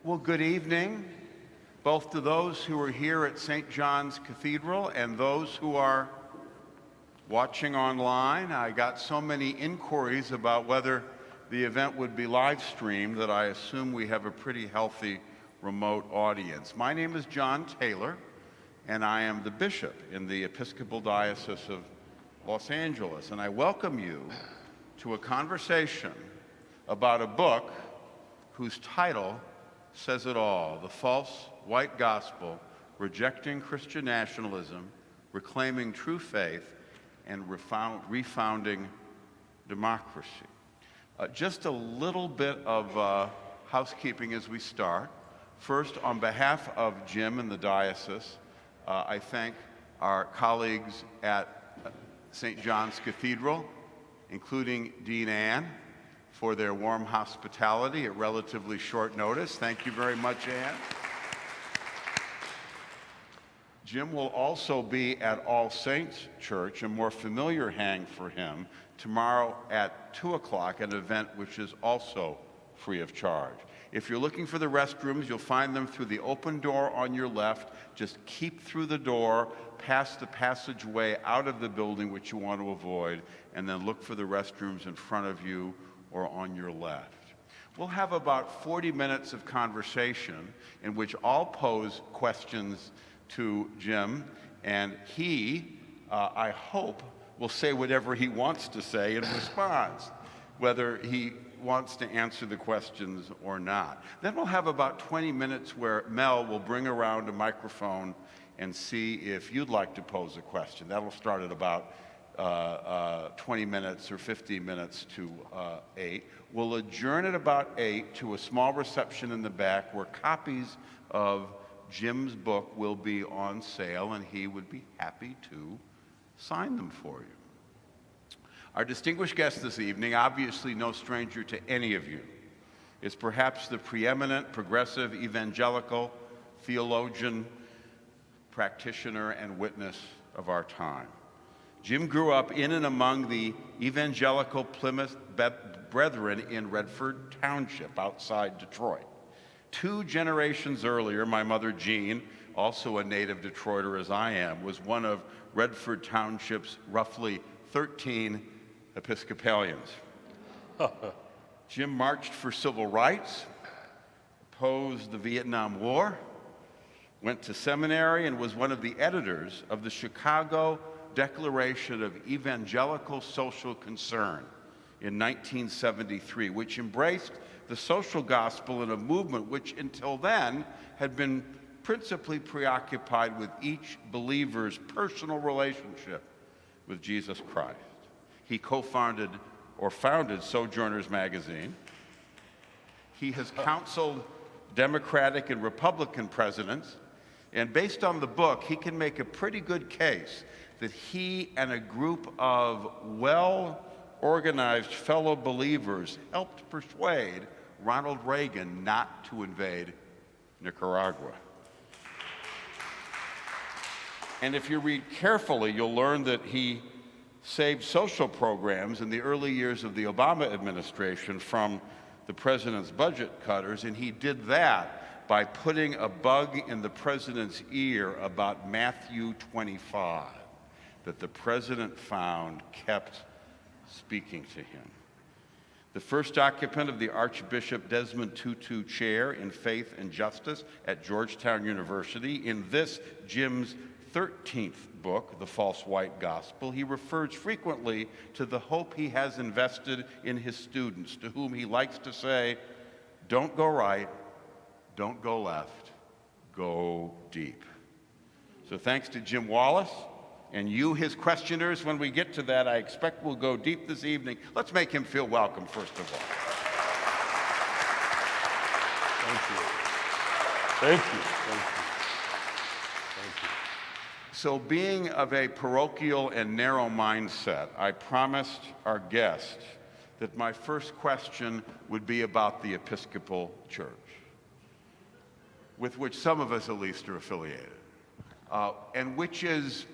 Well, good evening, both to those who are here at St. John's Cathedral and those who are watching online. I got so many inquiries about whether the event would be live streamed that I assume we have a pretty healthy remote audience. My name is John Taylor, and I am the bishop in the Episcopal Diocese of Los Angeles, and I welcome you to a conversation about a book whose title says it all: The False White Gospel, Rejecting Christian Nationalism, Reclaiming True Faith, and Refounding Democracy. Just a little bit of housekeeping as we start. First, on behalf of Jim and the diocese, I thank our colleagues at St. John's Cathedral, including Dean Ann, for their warm hospitality at relatively short notice. Thank you very much, Ann. Jim will also be at All Saints Church, a more familiar hang for him, tomorrow at 2 o'clock, an event which is also free of charge. If you're looking for the restrooms, you'll find them through the open door on your left. Just keep through the door, past the passageway out of the building, which you want to avoid, and then look for the restrooms in front of you or on your left. We'll have about 40 minutes of conversation in which I'll pose questions to Jim, and he, I hope, will say whatever he wants to say in response, whether he wants to answer the questions or not. Then we'll have about 20 minutes where Mel will bring around a microphone and see if you'd like to pose a question. That'll start at about 20 minutes or 15 minutes to 8. We'll adjourn at about 8 to a small reception in the back where copies of Jim's book will be on sale, and he would be happy to sign them for you. Our distinguished guest this evening, obviously no stranger to any of you, is perhaps the preeminent progressive evangelical theologian, practitioner, and witness of our time. Jim grew up in and among the evangelical Plymouth Brethren in Redford Township outside Detroit. 2 generations earlier, my mother Jean, also a native Detroiter as I am, was one of Redford Township's roughly 13 Episcopalians. Jim marched for civil rights, opposed the Vietnam War, went to seminary, and was one of the editors of the Chicago Declaration of Evangelical Social Concern in 1973, which embraced the social gospel in a movement which until then had been principally preoccupied with each believer's personal relationship with Jesus Christ. He co-founded or founded Sojourners magazine. He has counseled Democratic and Republican presidents, and based on the book, he can make a pretty good case that he and a group of well-organized fellow believers helped persuade Ronald Reagan not to invade Nicaragua. And if you read carefully, you'll learn that he saved social programs in the early years of the Obama administration from the president's budget cutters, and he did that by putting a bug in the president's ear about Matthew 25 that the president found kept speaking to him. The first occupant of the Archbishop Desmond Tutu Chair in Faith and Justice at Georgetown University, in this Jim's 13th book, The False White Gospel, he refers frequently to the hope he has invested in his students, to whom he likes to say, don't go right, don't go left, go deep. So thanks to Jim Wallis and you, his questioners. When we get to that, I expect we'll go deep this evening. Let's make him feel welcome, first of all. Thank you. Thank you. Thank you. Thank you. So being of a parochial and narrow mindset, I promised our guest that my first question would be about the Episcopal Church, with which some of us at least are affiliated, and which is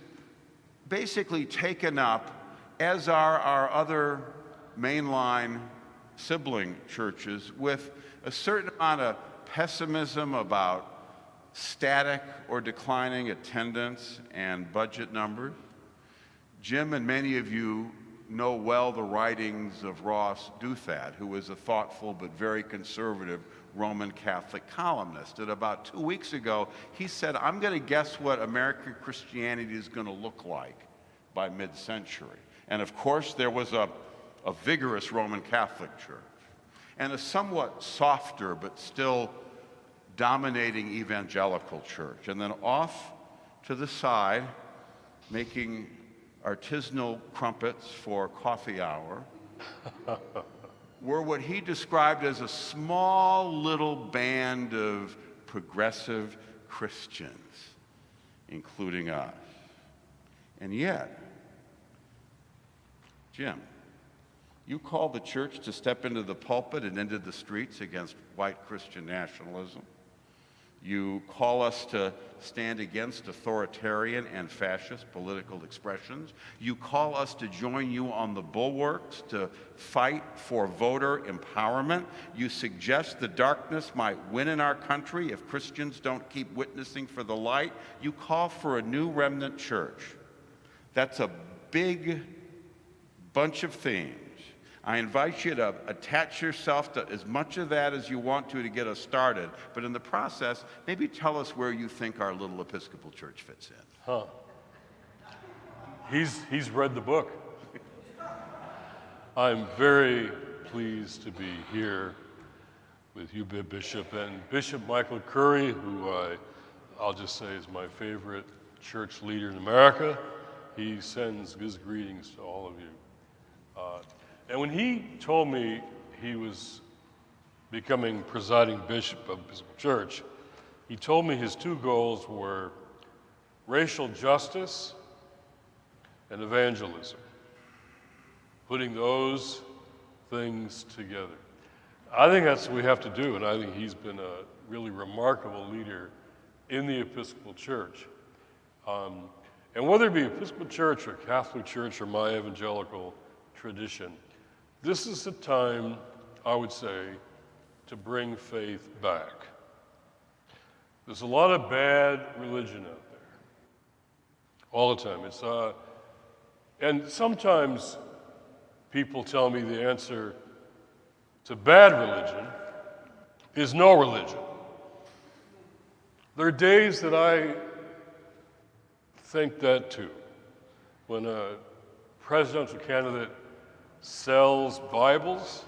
basically taken up, as are our other mainline sibling churches, with a certain amount of pessimism about static or declining attendance and budget numbers. Jim and many of you know well the writings of Ross Douthat, who was a thoughtful but very conservative Roman Catholic columnist. And about 2 weeks ago, he said, I'm going to guess what American Christianity is going to look like by mid-century. And of course, there was a vigorous Roman Catholic Church and a somewhat softer but still dominating evangelical church. And then off to the side, making artisanal crumpets for coffee hour, were what he described as a small little band of progressive Christians, including us. And yet, Jim, you called the church to step into the pulpit and into the streets against white Christian nationalism. You call us to stand against authoritarian and fascist political expressions. You call us to join you on the bulwarks to fight for voter empowerment. You suggest the darkness might win in our country if Christians don't keep witnessing for the light. You call for a new remnant church. That's a big bunch of themes. I invite you to attach yourself to as much of that as you want to get us started. But in the process, maybe tell us where you think our little Episcopal church fits in. Huh. He's read the book. I'm very pleased to be here with you, Bishop, and Bishop Michael Curry, who I'll just say is my favorite church leader in America. He sends his greetings to all of you. And when he told me he was becoming presiding bishop of his church, he told me his two goals were racial justice and evangelism, putting those things together. I think that's what we have to do, and I think he's been a really remarkable leader in the Episcopal Church. And whether it be Episcopal Church or Catholic Church or my evangelical tradition, this is the time, I would say, to bring faith back. There's a lot of bad religion out there, all the time. And sometimes people tell me the answer to bad religion is no religion. There are days that I think that too. When a presidential candidate sells Bibles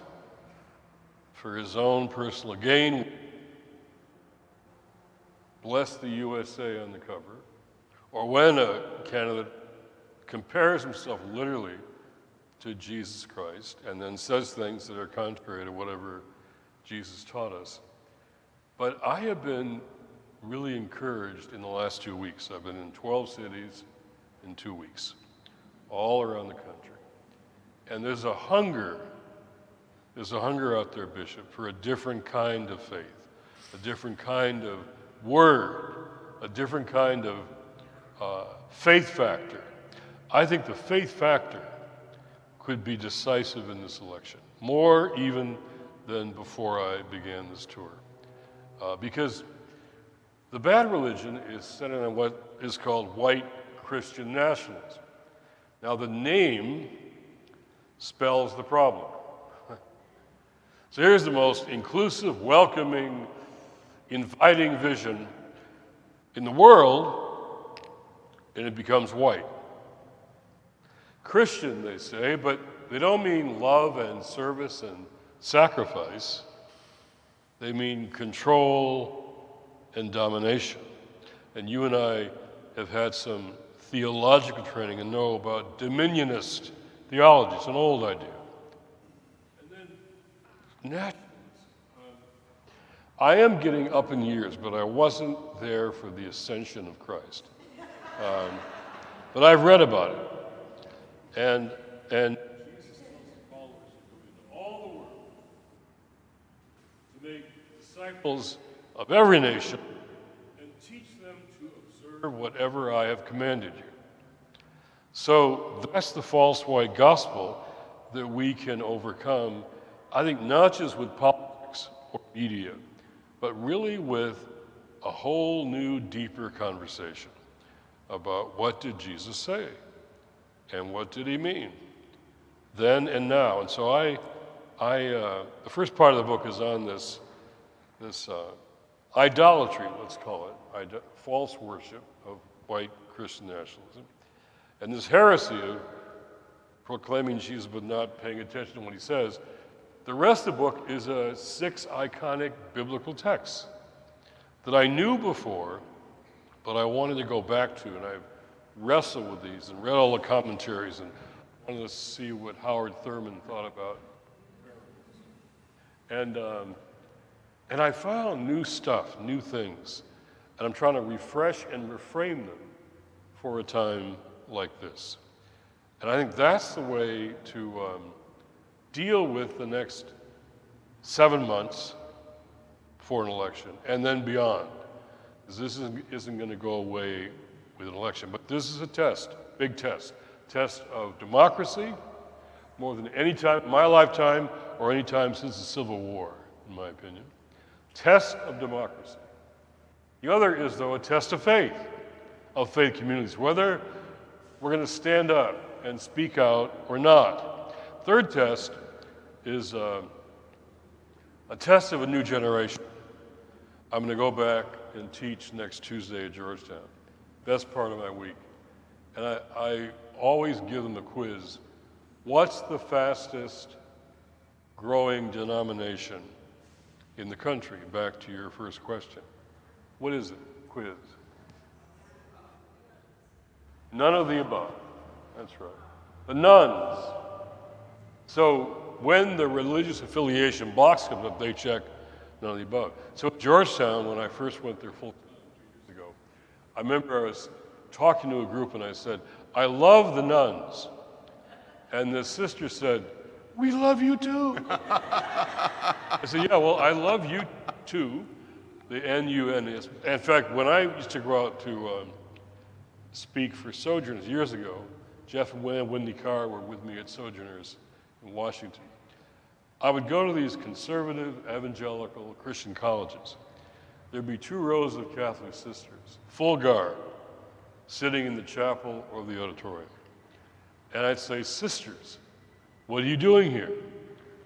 for his own personal gain, bless the USA on the cover, or when a candidate compares himself literally to Jesus Christ and then says things that are contrary to whatever Jesus taught us. But I have been really encouraged in the last 2 weeks. I've been in 12 cities in 2 weeks, all around the country. And there's a hunger out there, Bishop, for a different kind of faith, a different kind of word, a different kind of faith factor. I think the faith factor could be decisive in this election, more even than before I began this tour. Because the bad religion is centered on what is called white Christian nationalism. Now, the name spells the problem. So here's the most inclusive, welcoming, inviting vision in the world, and it becomes white. Christian, they say, but they don't mean love and service and sacrifice. They mean control and domination. And you and I have had some theological training and know about dominionist theology. It's an old idea. And then nationalism. I am getting up in years, but I wasn't there for the ascension of Christ. But I've read about it. And Jesus tells his followers to go into all the world to make disciples of every nation and teach them to observe whatever I have commanded you. So that's the false white gospel that we can overcome, I think, not just with politics or media, but really with a whole new, deeper conversation about what did Jesus say and what did he mean then and now. And so the first part of the book is on this idolatry, let's call it, false worship of white Christian nationalism, and this heresy of proclaiming Jesus but not paying attention to what he says. The rest of the book is 6 iconic biblical texts that I knew before, but I wanted to go back to, and I've wrestled with these and read all the commentaries and wanted to see what Howard Thurman thought about. And I found new stuff, new things, and I'm trying to refresh and reframe them for a time like this. And I think that's the way to deal with the next 7 months before an election, and then beyond. Because this isn't going to go away with an election, but this is a test, big test of democracy, more than any time in my lifetime or any time since the Civil War, in my opinion. Test of democracy. The other is, though, a test of faith communities, whether we're going to stand up and speak out or not. Third test is a test of a new generation. I'm going to go back and teach next Tuesday at Georgetown. Best part of my week. And I always give them a quiz. What's the fastest growing denomination in the country? Back to your first question. What is it? Quiz. None of the above. That's right. The nuns. So when the religious affiliation box comes up, they check none of the above. So at Georgetown, when I first went there full 2 years ago, I remember I was talking to a group and I said, I love the nuns. And the sister said, we love you too. I said, yeah, well, I love you too. The N-U-N-S. In fact, when I used to go out to speak for Sojourners years ago, Jeff and Wendy Carr were with me at Sojourners in Washington. I would go to these conservative, evangelical Christian colleges. There'd be 2 rows of Catholic sisters, full garb, sitting in the chapel or the auditorium. And I'd say, sisters, what are you doing here?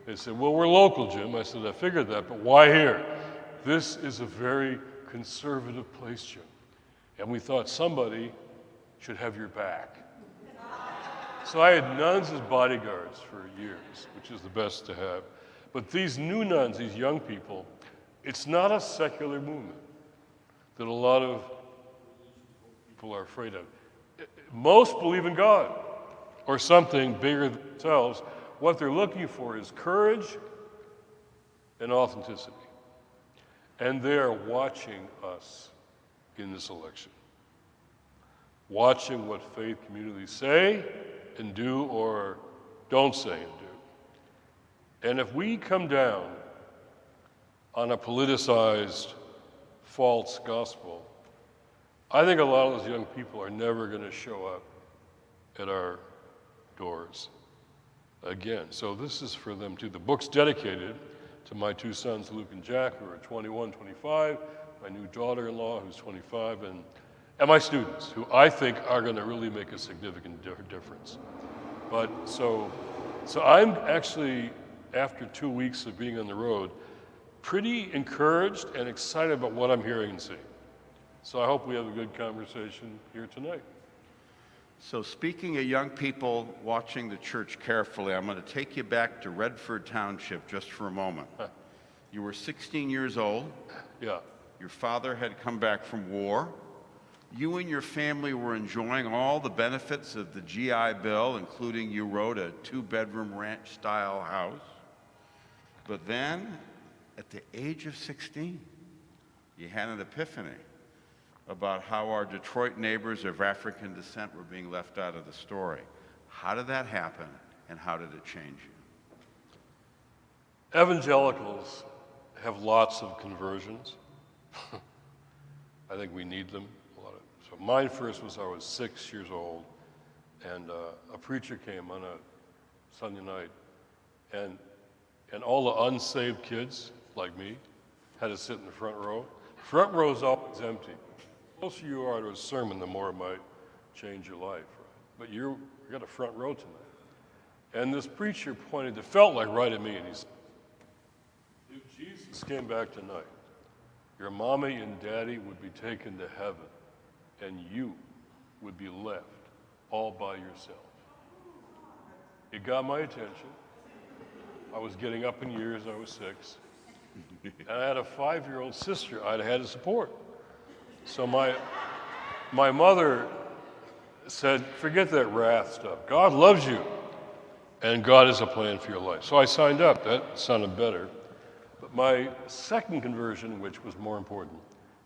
They said, well, we're local, Jim. I said, I figured that, but why here? This is a very conservative place, Jim. And we thought somebody should have your back. So I had nuns as bodyguards for years, which is the best to have. But these new nuns, these young people, it's not a secular movement that a lot of people are afraid of. Most believe in God or something bigger than themselves. What they're looking for is courage and authenticity. And they are watching us in this election, watching what faith communities say and do or don't say and do. And if we come down on a politicized false gospel, I think a lot of those young people are never going to show up at our doors again. So this is for them too. The book's dedicated to my 2 sons, Luke and Jack, who are 21, 25, my new daughter-in-law, who's 25, and my students, who I think are going to really make a significant difference. But so I'm actually, after 2 weeks of being on the road, pretty encouraged and excited about what I'm hearing and seeing. So I hope we have a good conversation here tonight. So speaking of young people watching the church carefully, I'm going to take you back to Redford Township just for a moment. You were 16 years old. Yeah. Your father had come back from war. You and your family were enjoying all the benefits of the GI Bill, including you wrote a 2-bedroom ranch-style house. But then, at the age of 16, you had an epiphany about how our Detroit neighbors of African descent were being left out of the story. How did that happen, and how did it change you? Evangelicals have lots of conversions. I think we need them. So mine first was I was 6 years old, and a preacher came on a Sunday night, and all the unsaved kids like me had to sit in the front row. Front row is always empty. The closer you are to a sermon, the more it might change your life. Right? But you got a front row tonight. And this preacher pointed, it felt like right at me, and he said, if Jesus came back tonight, your mommy and daddy would be taken to heaven, and you would be left all by yourself. It got my attention. I was getting up in years, I was 6. And I had a 5-year-old sister I'd had to support. So my mother said, forget that wrath stuff. God loves you, and God has a plan for your life. So I signed up. That sounded better. But my second conversion, which was more important,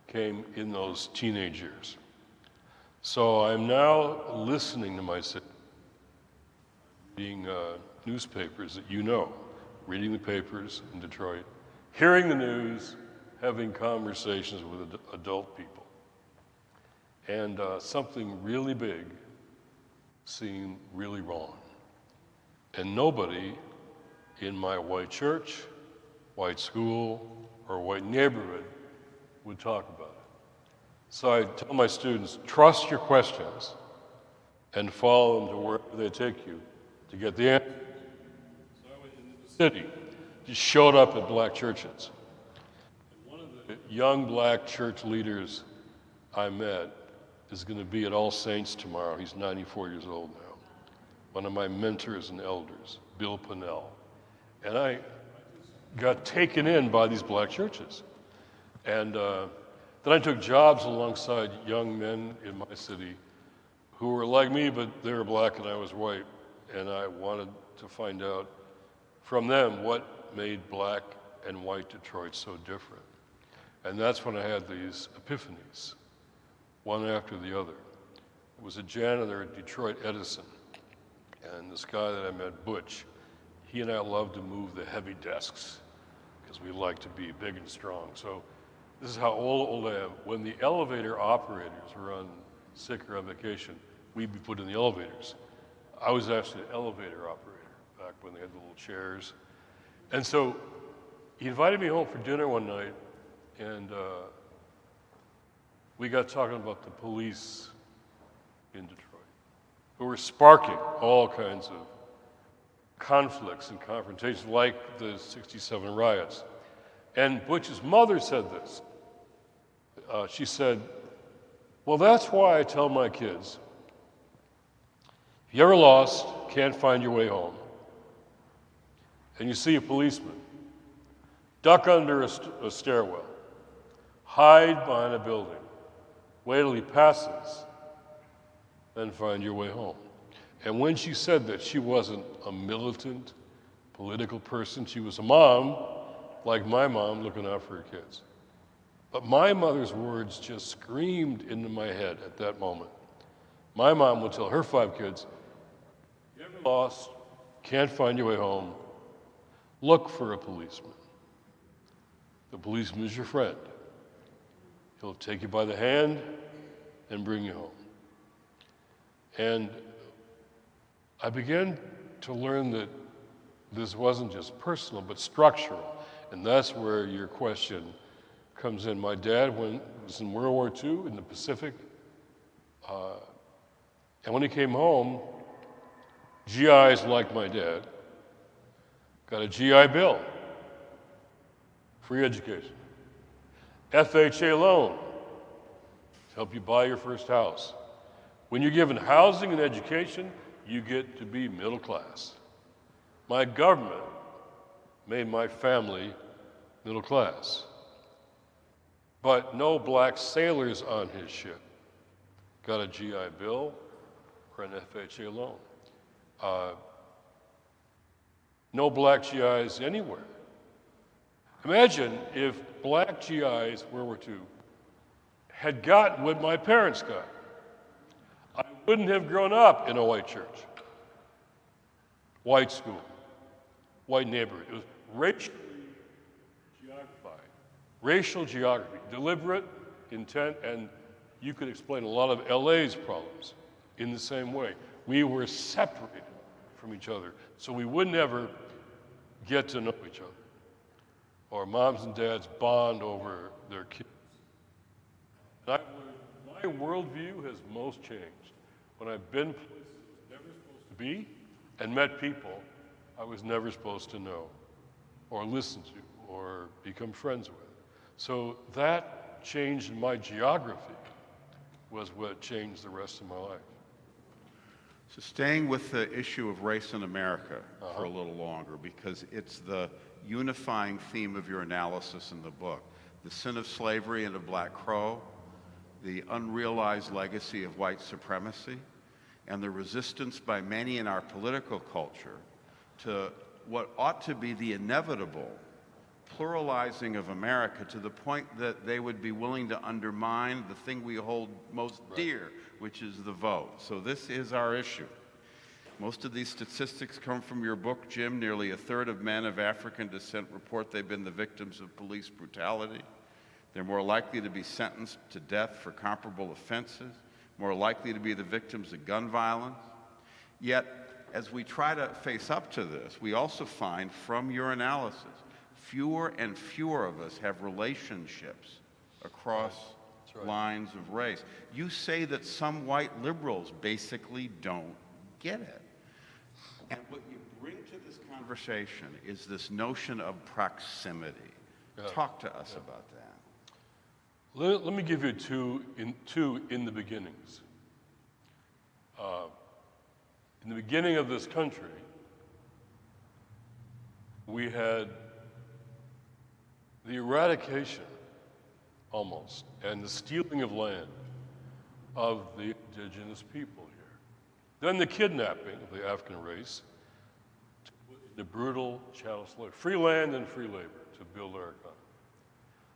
came in those teenage years. So I'm now listening to my city, reading newspapers that you know, reading the papers in Detroit, hearing the news, having conversations with adult people. And something really big seemed really wrong. And nobody in my white church, white school, or white neighborhood would talk about it. So I tell my students, trust your questions and follow them to wherever they take you to get the answer. So I went into the city, just showed up at black churches. And one of the young black church leaders I met is going to be at All Saints tomorrow. He's 94 years old now. One of my mentors and elders, Bill Pinnell. And I got taken in by these black churches. And then I took jobs alongside young men in my city who were like me, but they were black and I was white. And I wanted to find out from them what made black and white Detroit so different. And that's when I had these epiphanies, one after the other. It was a janitor at Detroit Edison, and this guy that I met, Butch, he and I loved to move the heavy desks because we like to be big and strong. So this is how old I am. When the elevator operators were on sick or on vacation, we'd be put in the elevators. I was actually an elevator operator back when they had the little chairs. And so he invited me home for dinner one night, and we got talking about the police in Detroit, who were sparking all kinds of conflicts and confrontations like the '67 riots. And Butch's mother said this. She said, well, that's why I tell my kids, if you're ever lost, can't find your way home, and you see a policeman, duck under a stairwell, hide behind a building, wait till he passes, then find your way home. And when she said that, she wasn't a militant political person. She was a mom, like my mom, looking out for her kids. But my mother's words just screamed into my head at that moment. My mom would tell her 5 kids, if you're ever lost, can't find your way home, look for a policeman. The policeman is your friend. He'll take you by the hand and bring you home. And I began to learn that this wasn't just personal, but structural. And that's where your question comes in. My dad was in World War II in the Pacific. And when he came home, GIs like my dad got a GI Bill, free education, FHA loan to help you buy your first house. When you're given housing and education, you get to be middle class. My government made my family middle class. But no black sailors on his ship got a GI Bill or an FHA loan. No black GIs anywhere. Imagine if black GIs, World War II, had gotten what my parents got. I wouldn't have grown up in a white church, white school, white neighborhood. It was racially geographied, racial geography, deliberate intent, and you could explain a lot of LA's problems in the same way. We were separated from each other, so we would never get to know each other. or moms and dads bond over their kids. And my worldview has most changed when I've been places I was never supposed to be and met people I was never supposed to know or listen to or become friends with. So that change in my geography was what changed the rest of my life. So staying with the issue of race in America for a little longer, because it's the unifying theme of your analysis in the book. The sin of slavery and of Black Crow, the unrealized legacy of white supremacy, and the resistance by many in our political culture to what ought to be the inevitable pluralizing of America, to the point that they would be willing to undermine the thing we hold most dear, which is the vote. So this is our issue. Most of these statistics come from your book, Jim. Nearly a third of men of African descent report they've been the victims of police brutality. They're more likely to be sentenced to death for comparable offenses, more likely to be the victims of gun violence. Yet, as we try to face up to this, we also find from your analysis, fewer and fewer of us have relationships across lines of race. You say that some white liberals basically don't get it. And what you bring to this conversation is this notion of proximity. Talk to us about that. Let me give you two in the beginnings. In the beginning of this country, we had the eradication, almost, and the stealing of land of the indigenous people here. Then the kidnapping of the African race, the brutal chattel slavery, free land and free labor to build our economy.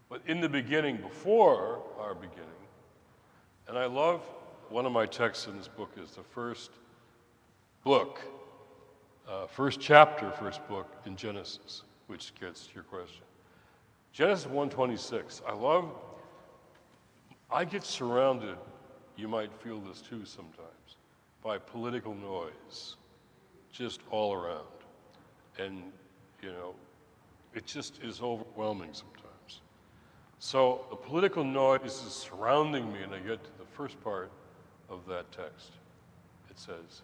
But in the beginning, before our beginning, and I love, one of my texts in this book is the first book, first chapter, first book in Genesis, which gets to your question. Genesis 1:26. I get surrounded, you might feel this too sometimes, by political noise, just all around. And, it just is overwhelming sometimes. So the political noise is surrounding me, and I get to the first part of that text. It says,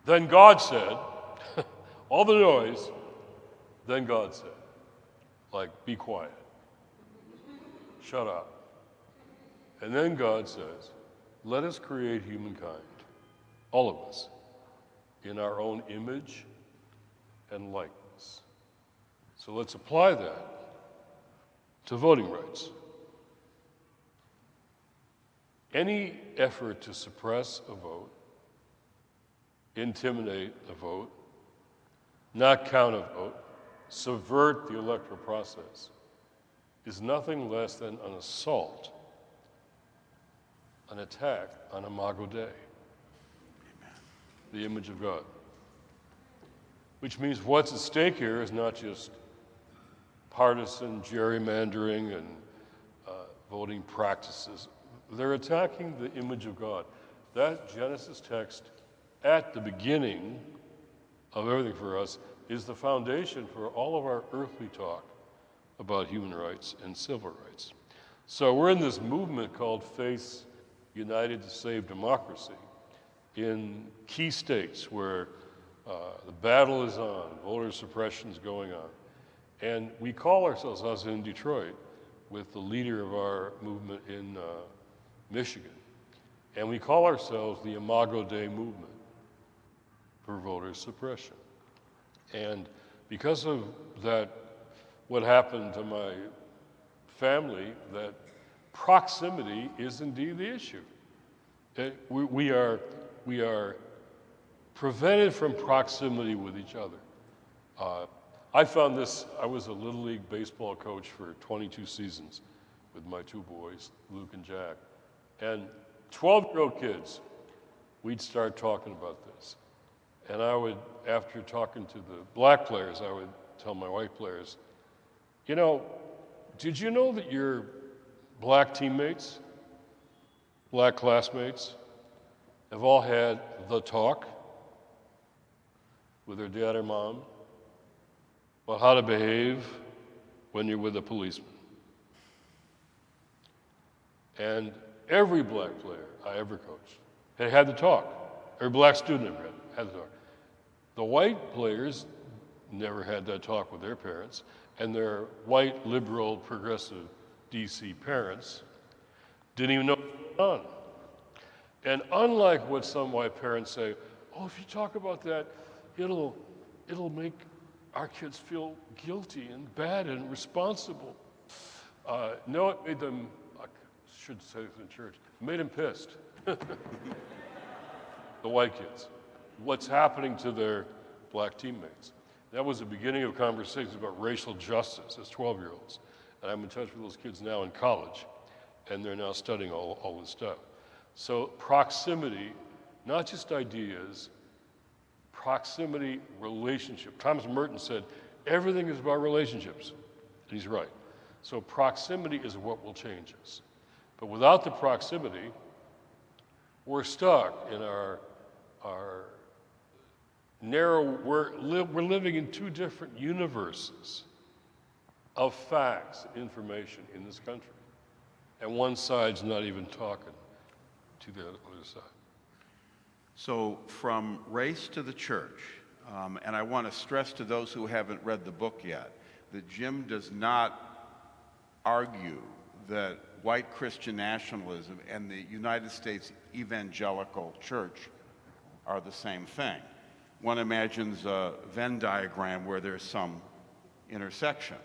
then God said, all the noise, then God said, like, be quiet, shut up. And then God says, let us create humankind, all of us, in our own image and likeness. So let's apply that to voting rights. Any effort to suppress a vote, intimidate a vote, not count a vote, subvert the electoral process is nothing less than an assault, an attack on Imago Dei, the image of God. Which means what's at stake here is not just partisan gerrymandering and voting practices. They're attacking the image of God. That Genesis text at the beginning of everything for us is the foundation for all of our earthly talk about human rights and civil rights. So we're in this movement called Faith United to Save Democracy in key states where the battle is on, voter suppression is going on. And we call ourselves, us in Detroit, with the leader of our movement in Michigan, and we call ourselves the Imago Dei movement for voter suppression. And because of that, what happened to my family, that proximity is indeed the issue. We are prevented from proximity with each other. I found this, I was a Little League baseball coach for 22 seasons with my two boys, Luke and Jack. And 12-year-old kids, we'd start talking about this. And I would, after talking to the black players, I would tell my white players, did you know that your black teammates, black classmates, have all had the talk with their dad or mom about how to behave when you're with a policeman. And every black player I ever coached had to talk. Every black student I ever had to talk. The white players never had that talk with their parents, and their white, liberal, progressive DC parents didn't even know what was going on. And unlike what some white parents say, oh, if you talk about that, it'll make our kids feel guilty and bad and responsible. No, it made them, I should say this in church, it made them pissed. The white kids. What's happening to their black teammates. That was the beginning of conversations about racial justice as 12-year-olds. And I'm in touch with those kids now in college, and they're now studying all this stuff. So proximity, not just ideas, proximity, relationship. Thomas Merton said, everything is about relationships, and he's right. So proximity is what will change us. But without the proximity, we're stuck in our narrow, we're living in two different universes of facts, information in this country. And one side's not even talking to the other side. So from race to the church, and I want to stress to those who haven't read the book yet, that Jim does not argue that white Christian nationalism and the United States evangelical church are the same thing. One imagines a Venn diagram where there's some intersection.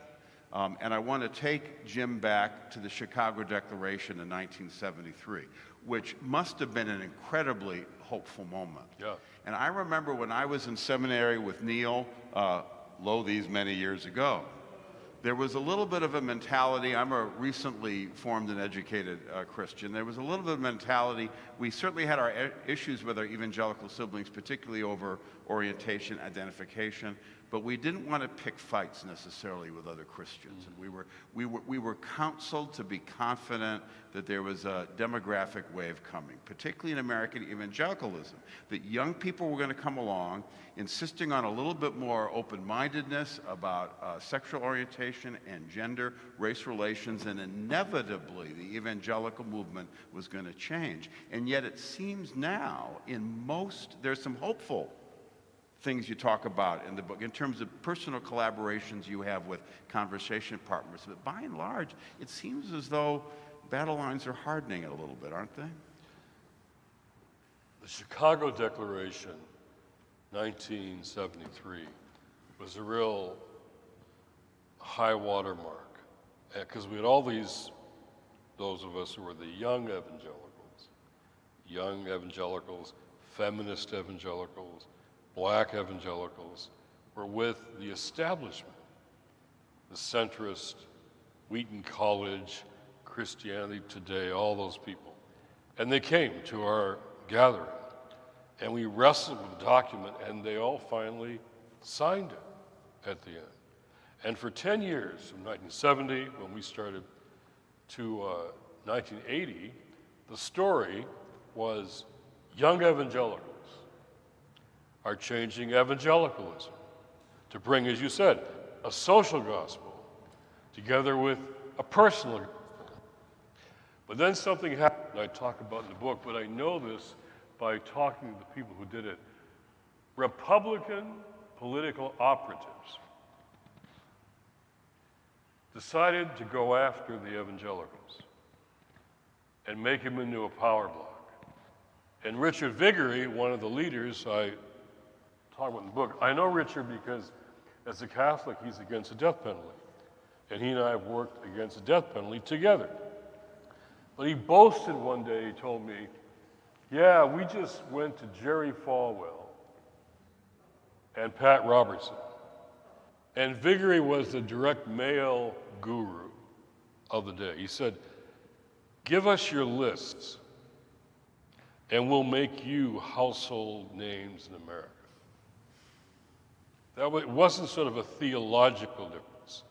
And I want to take Jim back to the Chicago Declaration in 1973, which must have been an incredibly hopeful moment. Yeah. And I remember when I was in seminary with Neil, these many years ago, there was a little bit of a mentality. I'm a recently formed and educated Christian. There was a little bit of mentality. We certainly had our issues with our evangelical siblings, particularly over orientation, identification, but we didn't want to pick fights necessarily with other Christians. And we were counseled to be confident that there was a demographic wave coming, particularly in American evangelicalism, that young people were going to come along insisting on a little bit more open-mindedness about sexual orientation and gender, race relations, and inevitably the evangelical movement was going to change. And yet it seems now there's some hopeful things you talk about in the book in terms of personal collaborations you have with conversation partners. But by and large, it seems as though battle lines are hardening a little bit, aren't they? The Chicago Declaration, 1973, was a real high water mark, because we had all those of us who were the young evangelicals, feminist evangelicals, black evangelicals, were with the establishment, the centrist, Wheaton College, Christianity Today, all those people. And they came to our gathering, and we wrestled with the document, and they all finally signed it at the end. And for 10 years, from 1970, when we started, to 1980, the story was young evangelicals are changing evangelicalism to bring, as you said, a social gospel together with a personal gospel. But then something happened I talk about in the book, but I know this by talking to the people who did it. Republican political operatives decided to go after the evangelicals and make him into a power block. And Richard Viguerie, one of the leaders I talk about in the book, I know Richard because as a Catholic, he's against the death penalty. And he and I have worked against the death penalty together. But he boasted one day, he told me, yeah, we just went to Jerry Falwell and Pat Robertson. And Viguerie was the direct mail guru of the day. He said, give us your lists and we'll make you household names in America. It wasn't sort of a theological difference.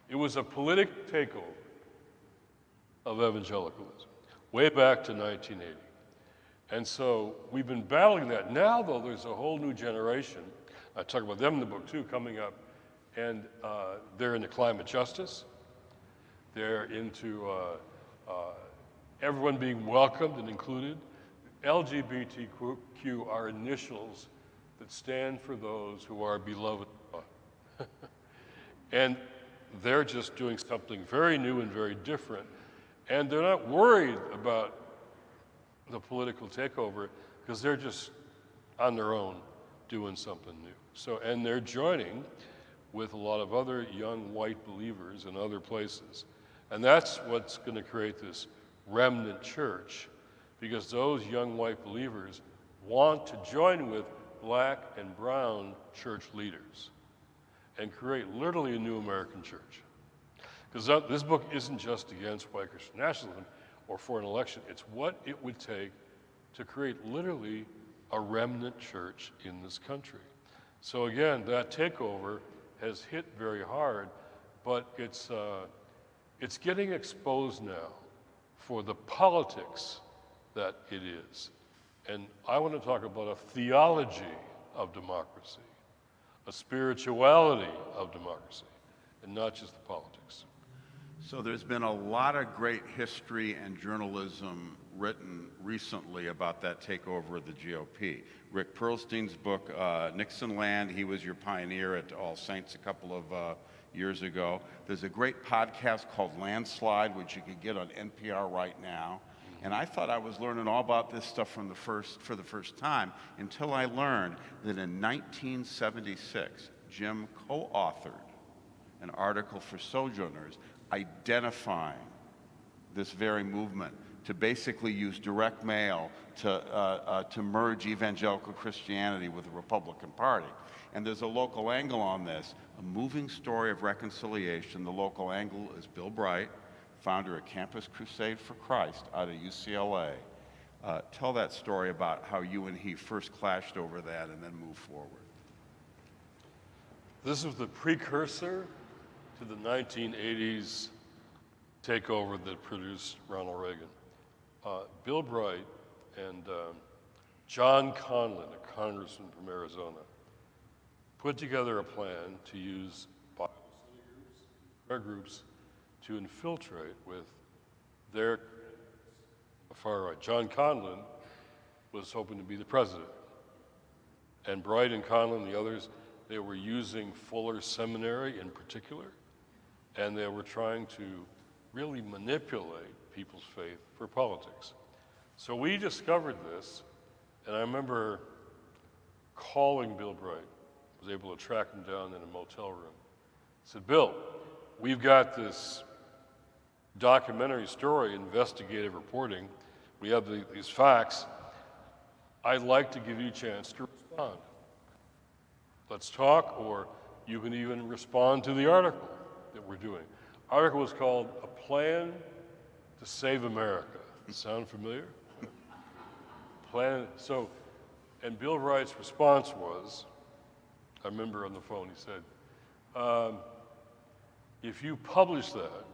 It was a political takeover of evangelicalism, way back to 1980. And so we've been battling that. Now, though, there's a whole new generation, I talk about them in the book too, coming up, And they're into climate justice. They're into everyone being welcomed and included. LGBTQ are initials that stand for those who are beloved of God. And they're just doing something very new and very different. And they're not worried about the political takeover because they're just on their own doing something new. So, and they're joining with a lot of other young white believers in other places. And that's what's going to create this remnant church, because those young white believers want to join with black and brown church leaders and create literally a new American church. Because this book isn't just against white Christian nationalism or for an election, it's what it would take to create literally a remnant church in this country. So again, that takeover has hit very hard, but it's getting exposed now for the politics that it is. And I want to talk about a theology of democracy, a spirituality of democracy, and not just the politics. So there's been a lot of great history and journalism written recently about that takeover of the GOP. Rick Perlstein's book, Nixon Land, he was your pioneer at All Saints a couple of years ago. There's a great podcast called Landslide, which you can get on NPR right now. And I thought I was learning all about this stuff for the first time until I learned that in 1976, Jim co-authored an article for Sojourners identifying this very movement to basically use direct mail to merge evangelical Christianity with the Republican Party. And there's a local angle on this, a moving story of reconciliation. The local angle is Bill Bright, founder of Campus Crusade for Christ out of UCLA. Tell that story about how you and he first clashed over that and then moved forward. This was the precursor to the 1980s takeover that produced Ronald Reagan. Bill Bright and John Conlon, a congressman from Arizona, put together a plan to use Bible study groups, prayer groups, to infiltrate with their far right. John Conlon was hoping to be the president. And Bright and Conlon, the others, they were using Fuller Seminary in particular, and they were trying to really manipulate people's faith for politics. So we discovered this, and I remember calling Bill Bright, was able to track him down in a motel room. I said, Bill, we've got this documentary story, investigative reporting. We have these facts. I'd like to give you a chance to respond. Let's talk, or you can even respond to the article that we're doing. The article was called A Plan to Save America. Sound familiar? And Bill Wright's response was, I remember on the phone, he said, if you publish that,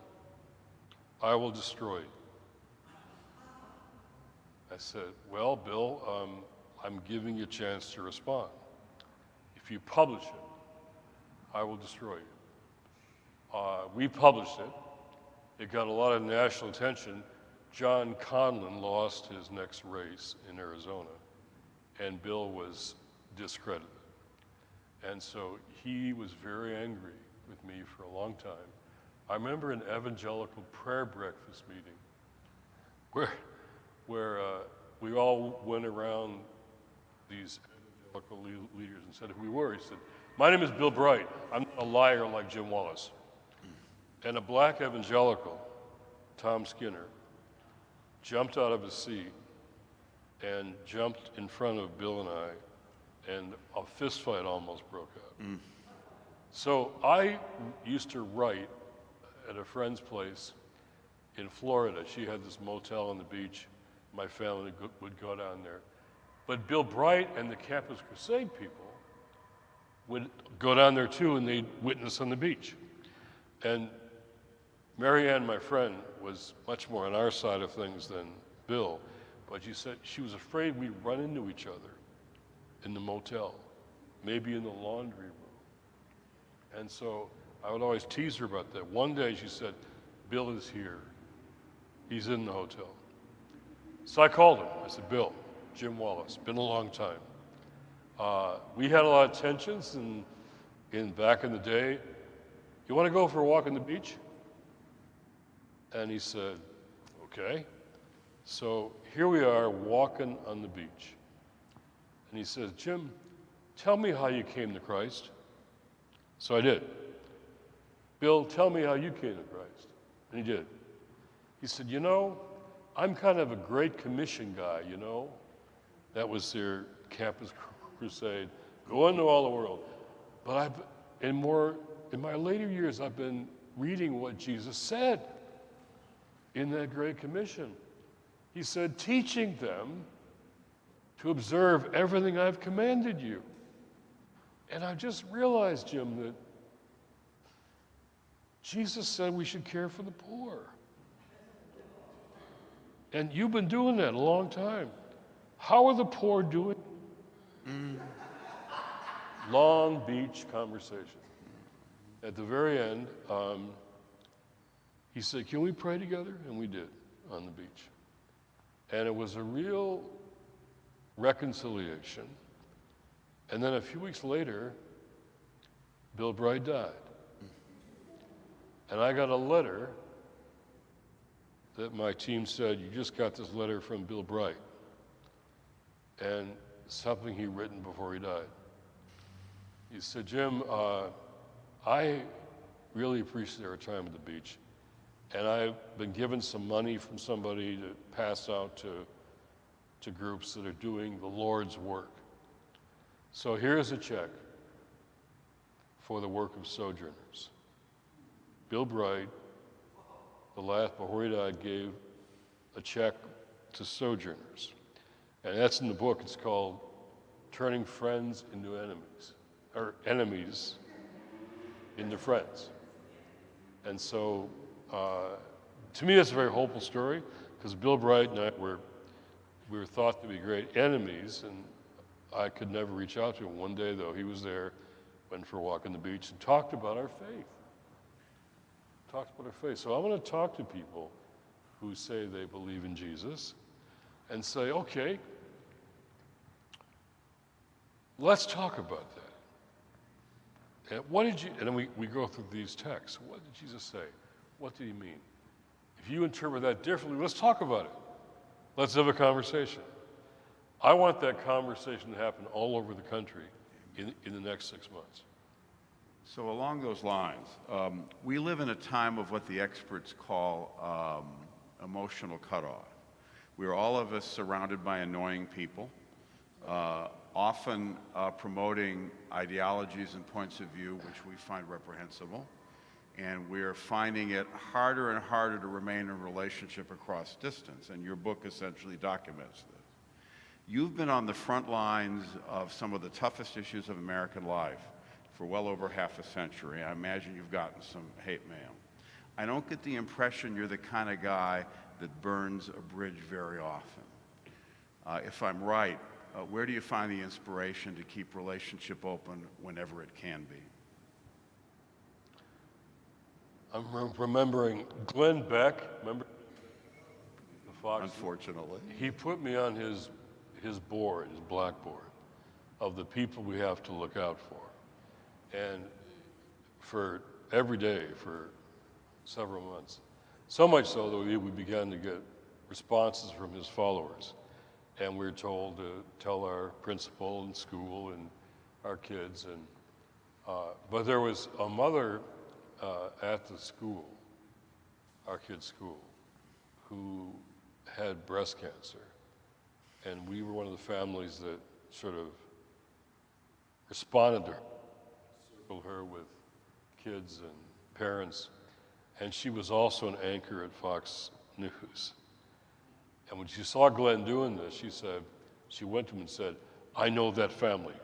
I will destroy you. I said, well, Bill, I'm giving you a chance to respond. If you publish it, I will destroy you. We published it. It got a lot of national attention. John Conlon lost his next race in Arizona, and Bill was discredited. And so he was very angry with me for a long time. I remember an evangelical prayer breakfast meeting where we all went around these evangelical leaders and said who we were. He said, my name is Bill Bright. I'm not a liar like Jim Wallis. And a black evangelical, Tom Skinner, jumped out of his seat and jumped in front of Bill and I, and a fist fight almost broke out. So I used to write at a friend's place in Florida. She had this motel on the beach. My family would go down there. But Bill Bright and the Campus Crusade people would go down there too, and they'd witness on the beach. And Marianne, my friend, was much more on our side of things than Bill, but she said she was afraid we'd run into each other in the motel, maybe in the laundry room. And so I would always tease her about that. One day she said, Bill is here. He's in the hotel. So I called him. I said, Bill, Jim Wallis, been a long time. We had a lot of tensions back in the day. You want to go for a walk on the beach? And he said, okay. So here we are walking on the beach. And he says, Jim, tell me how you came to Christ. So I did. Bill, tell me how you came to Christ. And he did. He said, I'm kind of a Great Commission guy, That was their campus crusade. Go into all the world. But in my later years, I've been reading what Jesus said in that Great Commission. He said, teaching them to observe everything I've commanded you. And I just realized, Jim, that Jesus said we should care for the poor. And you've been doing that a long time. How are the poor doing? Long beach conversation. At the very end, he said, can we pray together? And we did on the beach. And it was a real reconciliation. And then a few weeks later, Bill Bright died. And I got a letter that my team said, you just got this letter from Bill Bright. And something he'd written before he died. He said, Jim, I really appreciate our time at the beach. And I've been given some money from somebody to pass out to groups that are doing the Lord's work. So here's a check for the work of Sojourners. Bill Bright, the last before he died, gave a check to Sojourners. And that's in the book. It's called Turning Friends into Enemies, or Enemies into Friends. And so, to me, that's a very hopeful story, because Bill Bright and I we were thought to be great enemies, and I could never reach out to him. One day, though, he was there, went for a walk on the beach, and talked about our faith. So I want to talk to people who say they believe in Jesus and say, okay, let's talk about that. And then we go through these texts. What did Jesus say? What did he mean? If you interpret that differently, let's talk about it. Let's have a conversation. I want that conversation to happen all over the country in the next 6 months. So along those lines, we live in a time of what the experts call emotional cutoff. We are all of us surrounded by annoying people, often promoting ideologies and points of view which we find reprehensible. And we're finding it harder and harder to remain in a relationship across distance. And your book essentially documents this. You've been on the front lines of some of the toughest issues of American life for well over half a century. I imagine you've gotten some hate mail. I don't get the impression you're the kind of guy that burns a bridge very often. If I'm right, where do you find the inspiration to keep relationship open whenever it can be? I'm remembering Glenn Beck, remember the Fox? Unfortunately. He put me on his board, his blackboard, of the people we have to look out for. And for every day for several months. So much so that we began to get responses from his followers. And we were told to tell our principal in school and our kids. But there was a mother at the school, our kid's school, who had breast cancer. And we were one of the families that sort of responded to her, circled her with kids and parents. And she was also an anchor at Fox News. And when she saw Glenn doing this, she went to him and said, I know that family.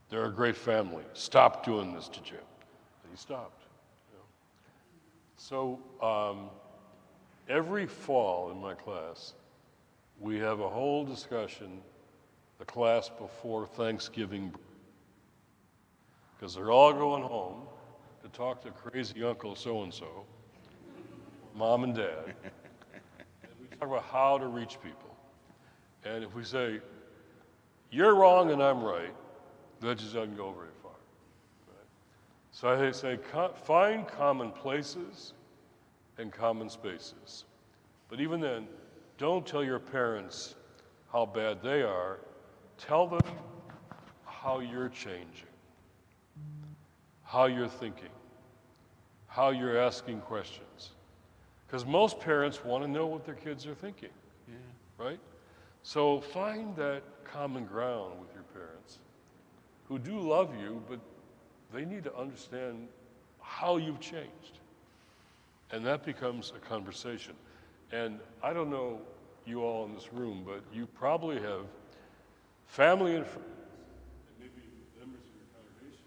They're a great family. Stop doing this to Jim. And he stopped. So every fall in my class, we have a whole discussion, the class before Thanksgiving. because they're all going home to talk to crazy Uncle so-and-so, Mom and Dad. And we talk about how to reach people. And if we say, you're wrong and I'm right, that just doesn't go very far. Right? So I say, find common places and common spaces. But even then, don't tell your parents how bad they are. Tell them how you're changing, how you're thinking, how you're asking questions. Because most parents want to know what their kids are thinking, right? So find that common ground with your parents who do love you, but they need to understand how you've changed. And that becomes a conversation. And I don't know you all in this room, but you probably have family and friends, and maybe members of your congregation,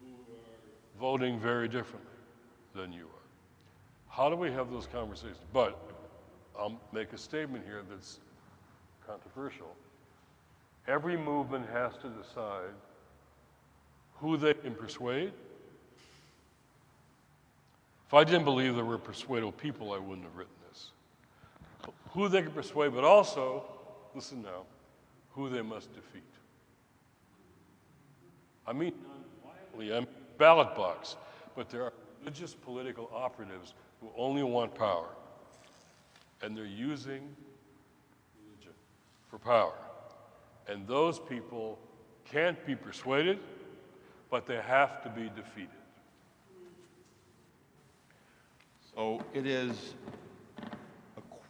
who are voting very differently than you are. How do we have those conversations? But I'll make a statement here that's controversial. Every movement has to decide who they can persuade. If I didn't believe there were persuadable people, I wouldn't have written this. Who they can persuade, but also, listen now, who they must defeat. I mean, non-violently, I mean ballot box, but there are religious political operatives who only want power, and they're using religion for power. And those people can't be persuaded, but they have to be defeated. So it is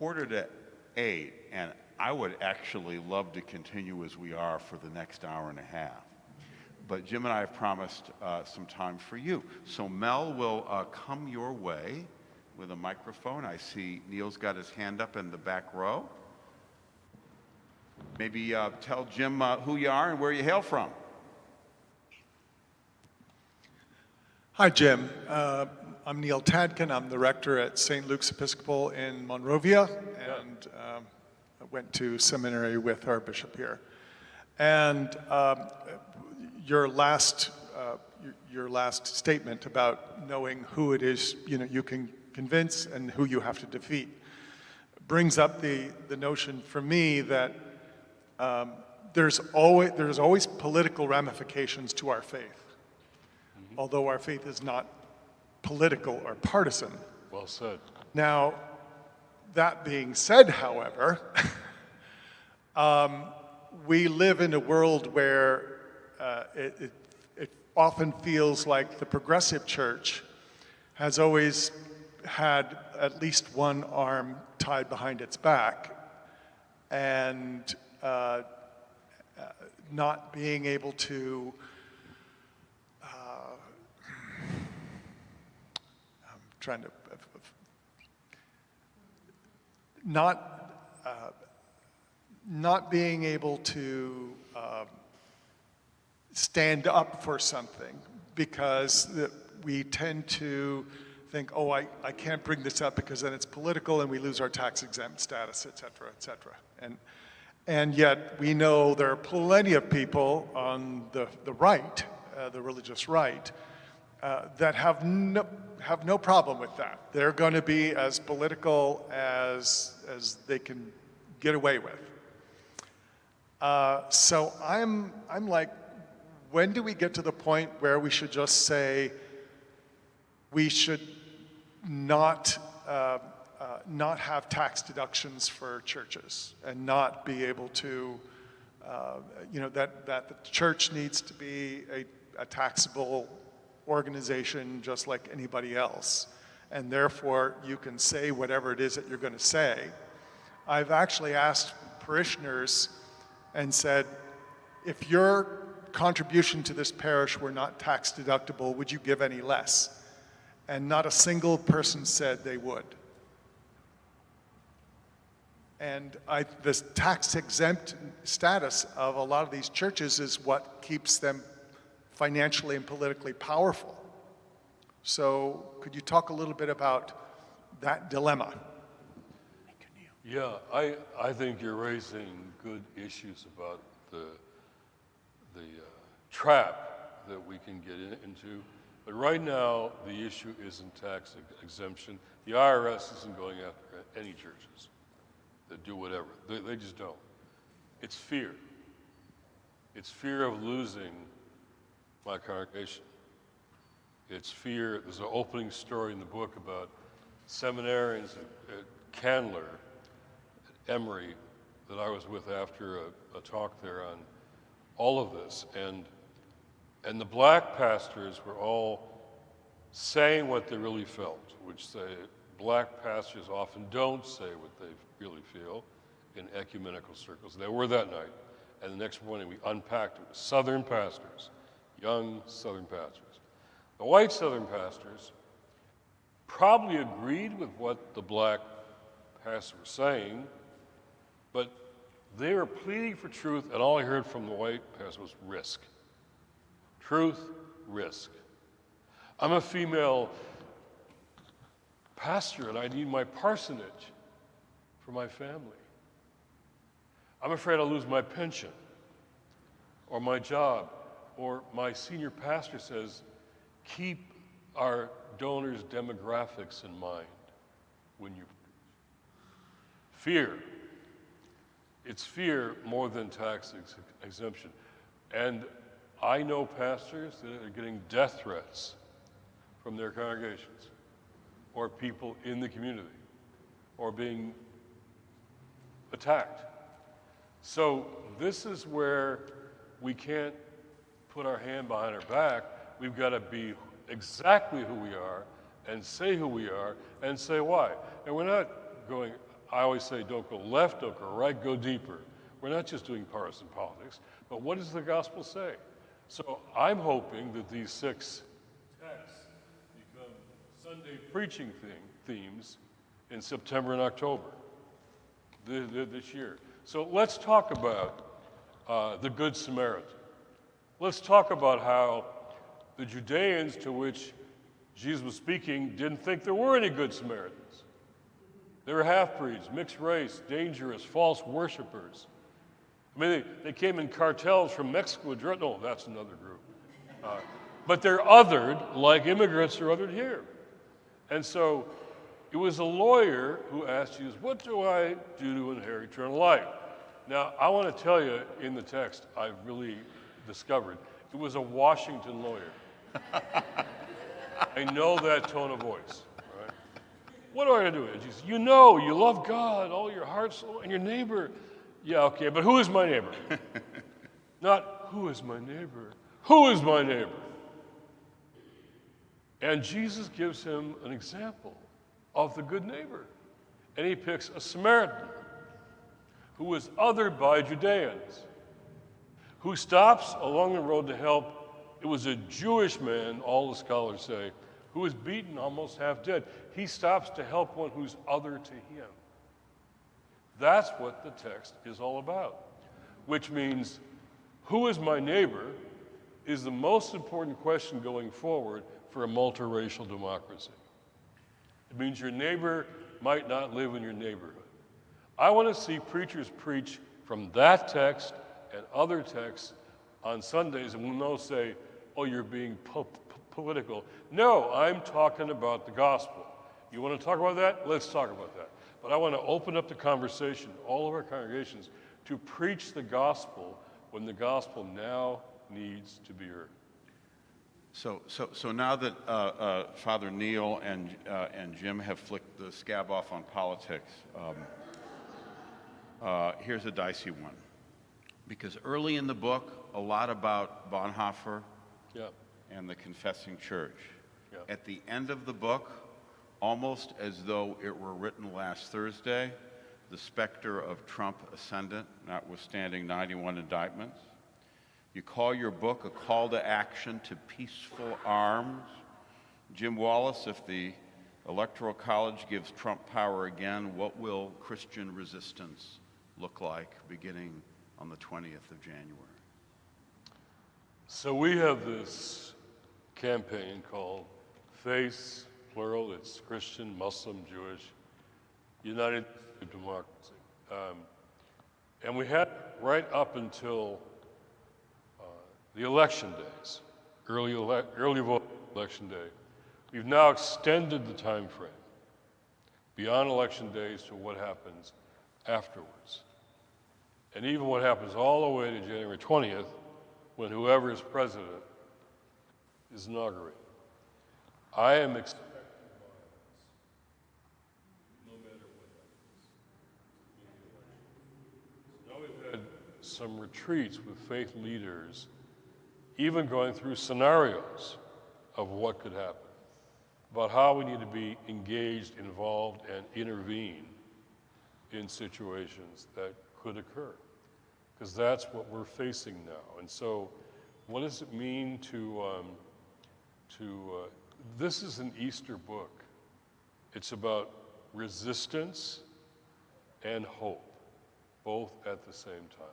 7:45, and I would actually love to continue as we are for the next hour and a half. But Jim and I have promised some time for you. So Mel will come your way with a microphone. I see Neil's got his hand up in the back row. Maybe tell Jim who you are and where you hail from. Hi, Jim. I'm Neil Tadkin. I'm the rector at St. Luke's Episcopal in Monrovia, and I went to seminary with our bishop here. And your last statement about knowing who it is you can convince and who you have to defeat brings up the notion for me that there's always political ramifications to our faith, although our faith is not political or partisan. Well said. Now, that being said, however, we live in a world where it often feels like the progressive church has always had at least one arm tied behind its back, and not being able to not being able to stand up for something, because we tend to think, oh, I can't bring this up because then it's political and we lose our tax exempt status, et cetera, et cetera. And yet we know there are plenty of people on the right, the religious right, that have no problem with that. They're going to be as political as they can get away with. So I'm like, when do we get to the point where we should just say we should not have tax deductions for churches and not be able to, that the church needs to be a taxable organization just like anybody else, and therefore you can say whatever it is that you're going to say. I've actually asked parishioners and said, if your contribution to this parish were not tax deductible, would you give any less? And not a single person said they would. And this tax exempt status of a lot of these churches is what keeps them financially and politically powerful. So could you talk a little bit about that dilemma? Yeah, I think you're raising good issues about the trap that we can get into. But right now, the issue isn't tax exemption. The IRS isn't going after any churches that do whatever. They just don't. It's fear. It's fear of losing my congregation. It's fear. There's an opening story in the book about seminarians at Candler, at Emory, that I was with after a talk there on all of this. And the black pastors were all saying what they really felt, which black pastors often don't say what they really feel in ecumenical circles. They were that night. And the next morning we unpacked it with Southern pastors, young Southern pastors. The white Southern pastors probably agreed with what the black pastors were saying, but they were pleading for truth, and all I heard from the white pastor was risk. Truth, risk. I'm a female pastor, and I need my parsonage for my family. I'm afraid I'll lose my pension or my job, or my senior pastor says, keep our donors' demographics in mind when you fear. It's fear more than tax exemption. And I know pastors that are getting death threats from their congregations or people in the community or being attacked. So this is where we can't put our hand behind our back. We've got to be exactly who we are and say who we are and say why. And we're not going, I always say, don't go left, don't go right, go deeper. We're not just doing partisan politics, but what does the gospel say? So I'm hoping that these 6 texts become Sunday preaching themes in September and October this year. So let's talk about the Good Samaritan. Let's talk about how the Judeans to which Jesus was speaking didn't think there were any Good Samaritans. They were half-breeds, mixed race, dangerous, false worshipers. I mean, they came in cartels from Mexico. No, that's another group. But they're othered like immigrants are othered here. And so it was a lawyer who asked Jesus, what do I do to inherit eternal life? Now, I want to tell you in the text, I've really discovered, it was a Washington lawyer. I know that tone of voice. Right? What do I do? And Jesus, you love God, all your heart, soul, and your neighbor. Yeah, okay, but who is my neighbor? Not who is my neighbor. Who is my neighbor? And Jesus gives him an example of the good neighbor. And he picks a Samaritan who was othered by Judeans, who stops along the road to help. It was a Jewish man, all the scholars say, who was beaten almost half dead. He stops to help one who's other to him. That's what the text is all about, which means who is my neighbor is the most important question going forward for a multiracial democracy. It means your neighbor might not live in your neighborhood. I want to see preachers preach from that text and other texts on Sundays, and we'll not say, oh, you're being political. No, I'm talking about the gospel. You want to talk about that? Let's talk about that. But I want to open up the conversation, all of our congregations, to preach the gospel when the gospel now needs to be heard. So now that Father Neil and Jim have flicked the scab off on politics, here's a dicey one. Because early in the book, a lot about Bonhoeffer and the Confessing Church. Yeah. At the end of the book, almost as though it were written last Thursday, the specter of Trump ascendant, notwithstanding 91 indictments. You call your book a call to action to peaceful arms. Jim Wallis, if the Electoral College gives Trump power again, what will Christian resistance look like beginning on the 20th of January? So we have this campaign called Face, plural, it's Christian, Muslim, Jewish, United Democracy. And we had right up until the election days, early vote election day. We've now extended the time frame beyond election days to what happens afterwards. And even what happens all the way to January 20th, when whoever is president is inaugurated. I am expecting violence, no matter what happens. Now we've had some retreats with faith leaders, even going through scenarios of what could happen, about how we need to be engaged, involved, and intervene in situations that could occur, because that's what we're facing now. And so what does it mean this is an Easter book. It's about resistance and hope, both at the same time.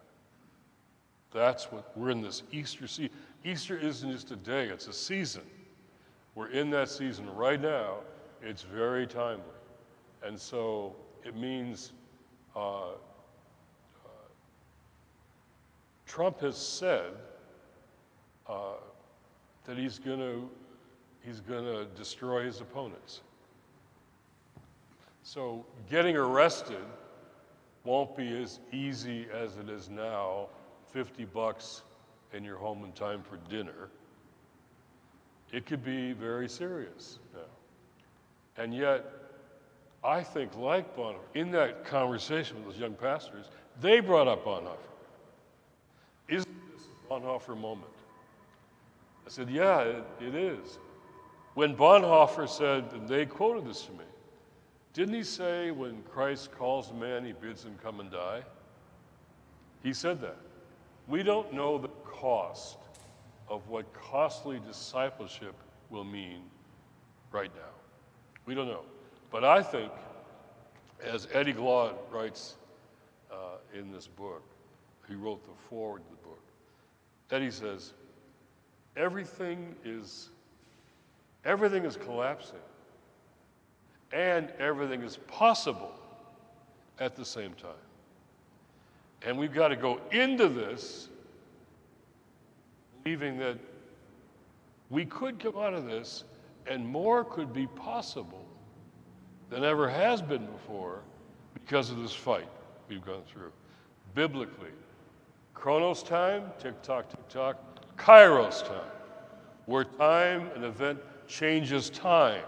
That's what we're in, this Easter season. Easter isn't just a day, it's a season. We're in that season right now. It's very timely. And so it means Trump has said that he's going to destroy his opponents. So getting arrested won't be as easy as it is now, $50 and you're home in time for dinner. It could be very serious now. And yet, I think, like Bonhoeffer, in that conversation with those young pastors, they brought up Bonhoeffer. Isn't this a Bonhoeffer moment? I said, yeah, it is. When Bonhoeffer said, and they quoted this to me, didn't he say when Christ calls a man, he bids him come and die? He said that. We don't know the cost of what costly discipleship will mean right now. We don't know. But I think, as Eddie Glaude writes in this book, he wrote the foreword to the book, Eddie says, everything is collapsing and everything is possible at the same time. And we've got to go into this believing that we could come out of this and more could be possible than ever has been before because of this fight we've gone through. Biblically, Chronos time, tick-tock, tick-tock, Kairos time, where time, an event, changes time,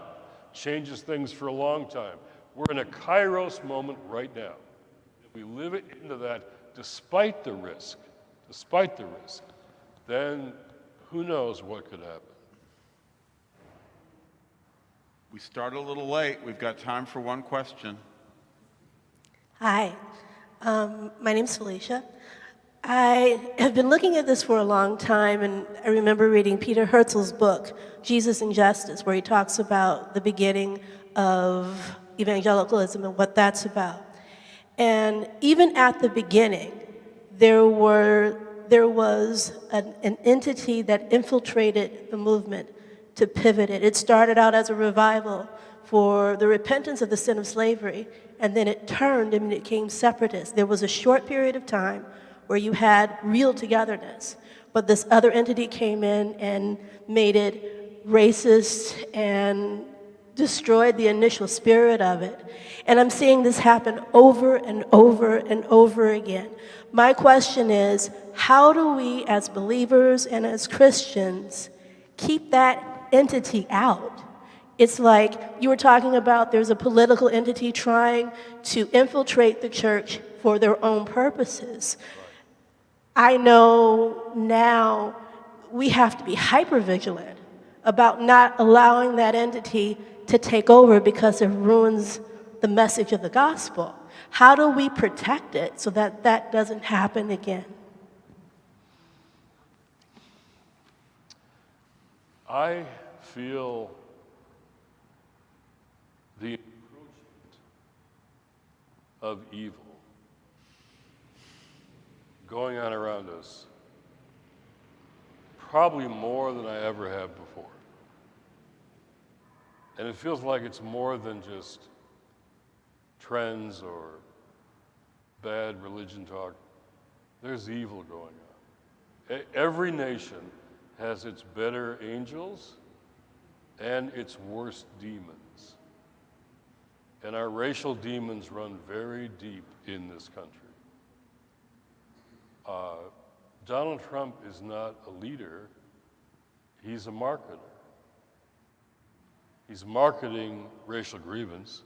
changes things for a long time. We're in a Kairos moment right now. If we live it into that despite the risk, then who knows what could happen. We started a little late. We've got time for one question. Hi, my name's Felicia. I have been looking at this for a long time, and I remember reading Peter Herzl's book, Jesus and Justice, where he talks about the beginning of evangelicalism and what that's about. And even at the beginning, there was an entity that infiltrated the movement to pivot it. It started out as a revival for the repentance of the sin of slavery, and then it turned and it became separatist. There was a short period of time where you had real togetherness, but this other entity came in and made it racist and destroyed the initial spirit of it. And I'm seeing this happen over and over and over again. My question is, how do we as believers and as Christians keep that entity out? It's like you were talking about there's a political entity trying to infiltrate the church for their own purposes. I know now we have to be hyper-vigilant about not allowing that entity to take over because it ruins the message of the gospel. How do we protect it so that that doesn't happen again? I feel the encroachment of evil going on around us probably more than I ever have before. And it feels like it's more than just trends or bad religion talk. There's evil going on. Every nation has its better angels and its worst demons. And our racial demons run very deep in this country. Donald Trump is not a leader, he's a marketer. He's marketing racial grievance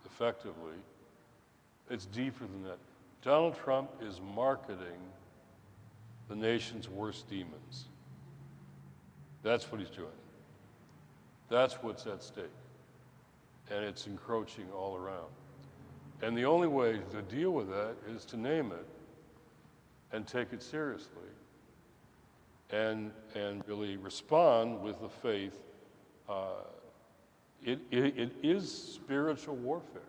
effectively. It's deeper than that. Donald Trump is marketing the nation's worst demons. That's what he's doing. That's what's at stake. And it's encroaching all around. And the only way to deal with that is to name it and take it seriously and really respond with the faith. It is spiritual warfare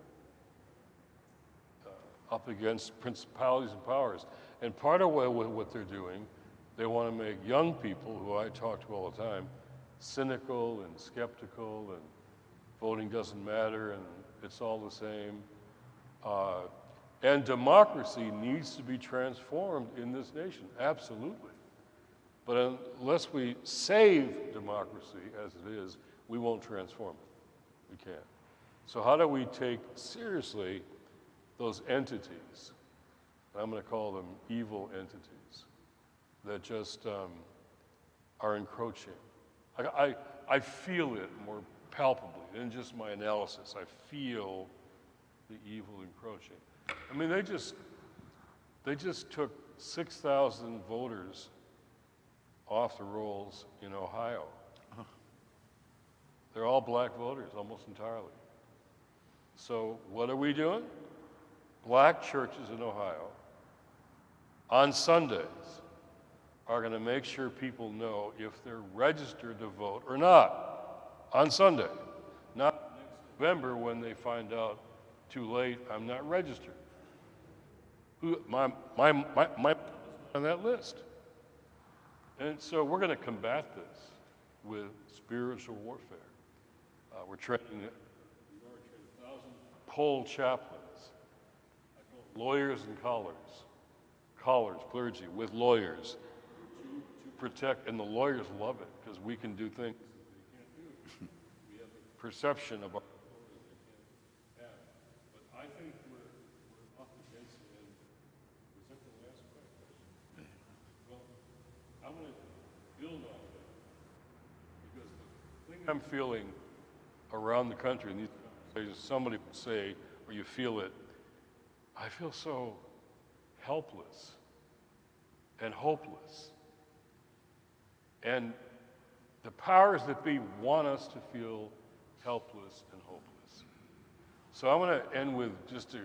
up against principalities and powers. And part of what they're doing, they want to make young people, who I talk to all the time, cynical and skeptical, and voting doesn't matter, and it's all the same. And democracy needs to be transformed in this nation, absolutely. But unless we save democracy as it is, we won't transform it. We can't. So how do we take seriously those entities? I'm going to call them evil entities that just are encroaching. I feel it more palpably than just my analysis. I feel the evil encroaching. I mean, they just took 6,000 voters off the rolls in Ohio. They're all black voters, almost entirely. So what are we doing? Black churches in Ohio on Sundays are going to make sure people know if they're registered to vote or not on Sunday. Not next November when they find out too late, I'm not registered. My on that list. And so we're going to combat this with spiritual warfare. We're training 1,000 poll chaplains, lawyers and callers, clergy with lawyers to protect, and the lawyers love it because we can do things that they can't do. We have a perception of our authority they can't have. But I think we're up against it. And was that the last question? Well, I want to build on that because the thing I'm feeling around the country in these conversations, somebody would say, or you feel it, I feel so helpless and hopeless. And the powers that be want us to feel helpless and hopeless. So I want to end with just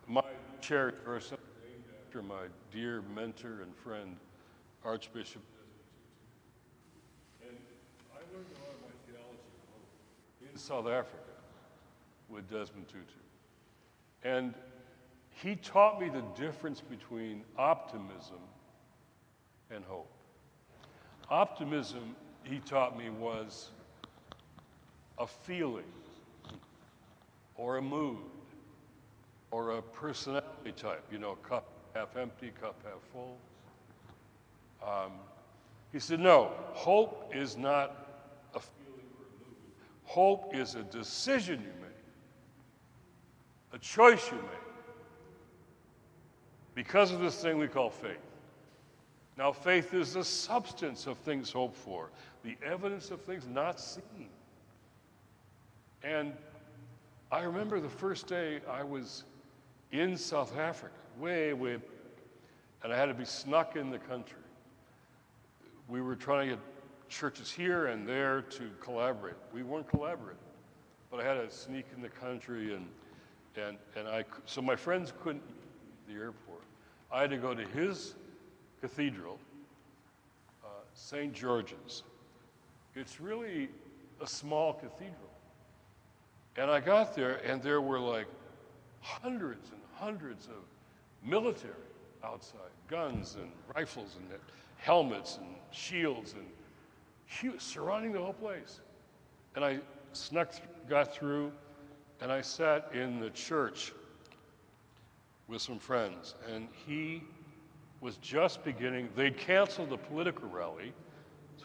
my cherished verse named after my dear mentor and friend, Archbishop Desmond Tutu. And I learned a lot of my theology in South Africa with Desmond Tutu. And he taught me the difference between optimism and hope. Optimism, he taught me, was a feeling or a mood or a personality type, cup half empty, cup half full. He said, no, hope is not a feeling or a mood. Hope is a decision you make, a choice you make, because of this thing we call faith. Now, faith is the substance of things hoped for, the evidence of things not seen. And I remember the first day I was in South Africa, way back, and I had to be snuck in the country. We were trying to get churches here and there to collaborate. We weren't collaborating, but I had to sneak in the country, so my friends couldn't meet at the airport. I had to go to his cathedral, St. George's. It's really a small cathedral. And I got there, and there were like hundreds and hundreds of military outside, guns and rifles and helmets and shields and surrounding the whole place. And I got through, and I sat in the church with some friends, and he was just beginning. They'd canceled the political rally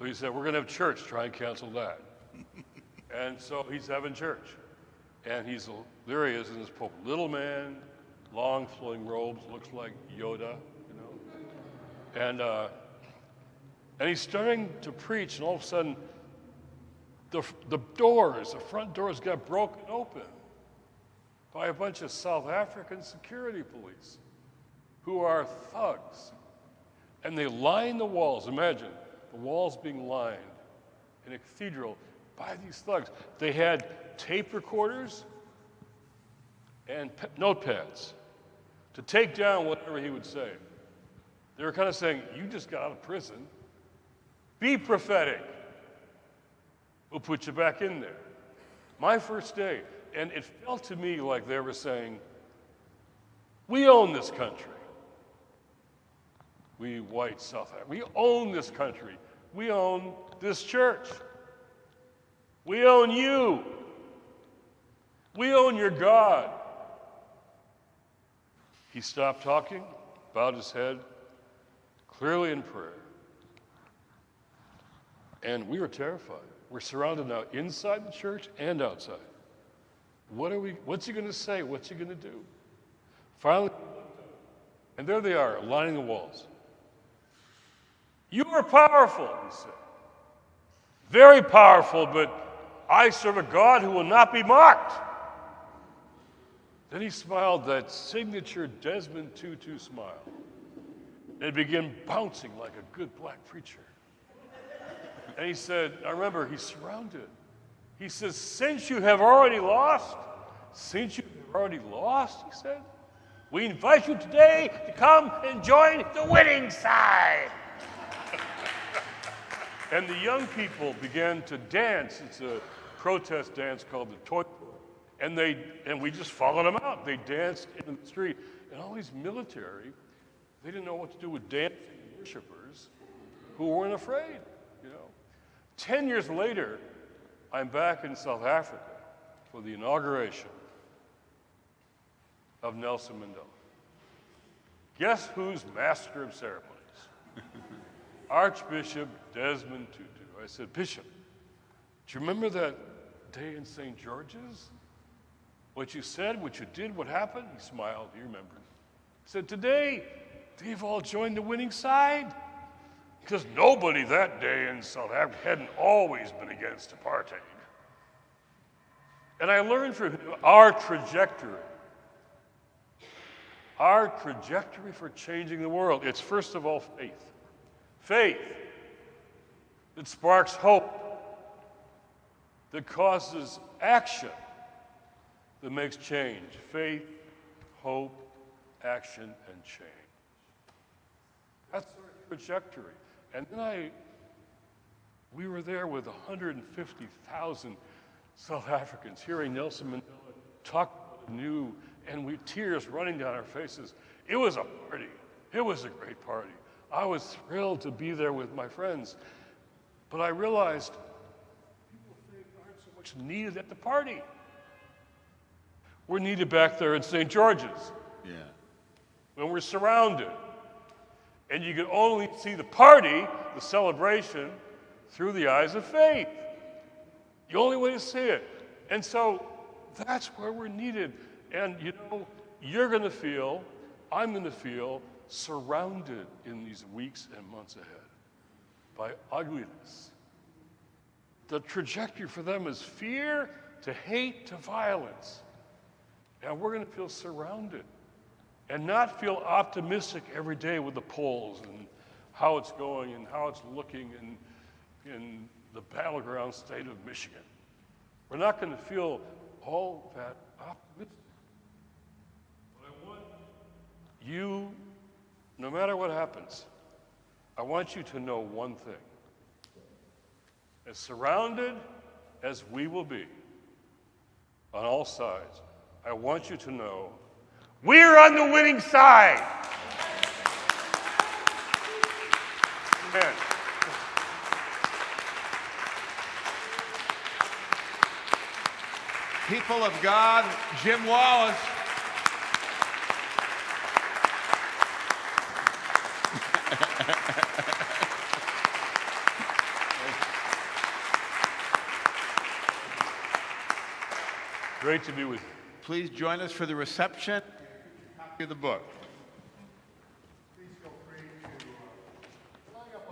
So he said, we're going to have church, try and cancel that. And so he's having church. And there he is in this pulpit. Little man, long flowing robes, looks like Yoda, And he's starting to preach, and all of a sudden, the front doors got broken open by a bunch of South African security police who are thugs. And they line the walls. Imagine the walls being lined in a cathedral by these thugs. They had tape recorders and notepads to take down whatever he would say. They were kind of saying, you just got out of prison. Be prophetic. We'll put you back in there. My first day, and it felt to me like they were saying, we own this country. We white South Africa, we own this country. We own this church. We own you. We own your God. He stopped talking, bowed his head, clearly in prayer. And we were terrified. We're surrounded now inside the church and outside. What's he going to say? What's he going to do? Finally, and there they are, lining the walls. You are powerful, he said. Very powerful, but I serve a God who will not be mocked. Then he smiled that signature Desmond Tutu smile. And it began bouncing like a good black preacher. And he said, I remember he's surrounded. He says, since you have already lost, he said, we invite you today to come and join the winning side. And the young people began to dance. It's a protest dance called the Toy Toy. And we just followed them out. They danced in the street. And all these military, they didn't know what to do with dancing worshipers who weren't afraid, 10 years later, I'm back in South Africa for the inauguration of Nelson Mandela. Guess who's master of ceremonies? Archbishop Desmond Tutu. I said, Bishop, do you remember that day in St. George's? What you said, what you did, what happened? He smiled, he remembered. He said, today, they've all joined the winning side. Because nobody that day in South Africa hadn't always been against apartheid. And I learned from him our trajectory for changing the world. It's first of all faith. Faith that sparks hope, that causes action, that makes change. Faith, hope, action, and change. That's our trajectory. And then we were there with 150,000 South Africans hearing Nelson Mandela talk anew, and tears running down our faces. It was a party. It was a great party. I was thrilled to be there with my friends. But I realized people aren't so much needed at the party. We're needed back there in St. George's. Yeah. When we're surrounded. And you can only see the party, the celebration, through the eyes of faith. The only way to see it. And so that's where we're needed. And you're going to feel, I'm going to feel surrounded in these weeks and months ahead by ugliness. The trajectory for them is fear to hate to violence. And we're going to feel surrounded. And not feel optimistic every day with the polls and how it's going and how it's looking in the battleground state of Michigan. We're not going to feel all that optimistic. But I want you, no matter what happens, I want you to know one thing. As surrounded as we will be on all sides, I want you to know we're on the winning side. Amen. People of God, Jim Wallis. Great to be with you. Please join us for the reception. Copy of the book.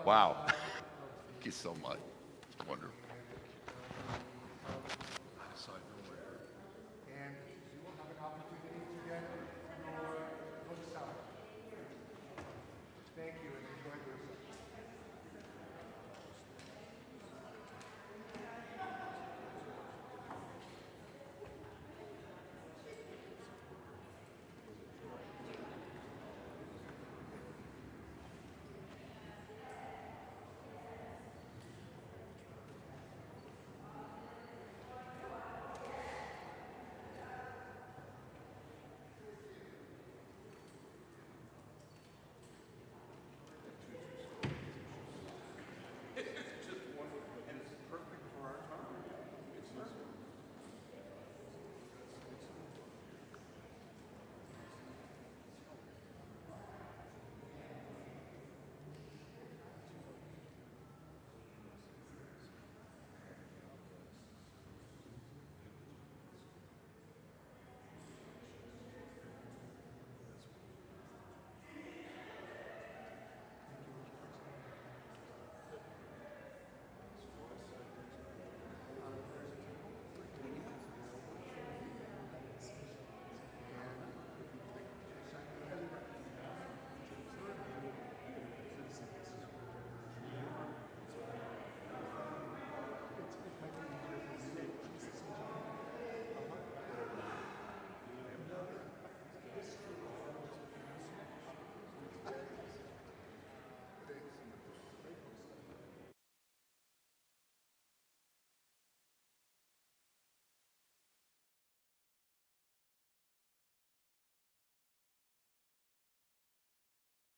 Wow. Thank you so much. It's wonderful.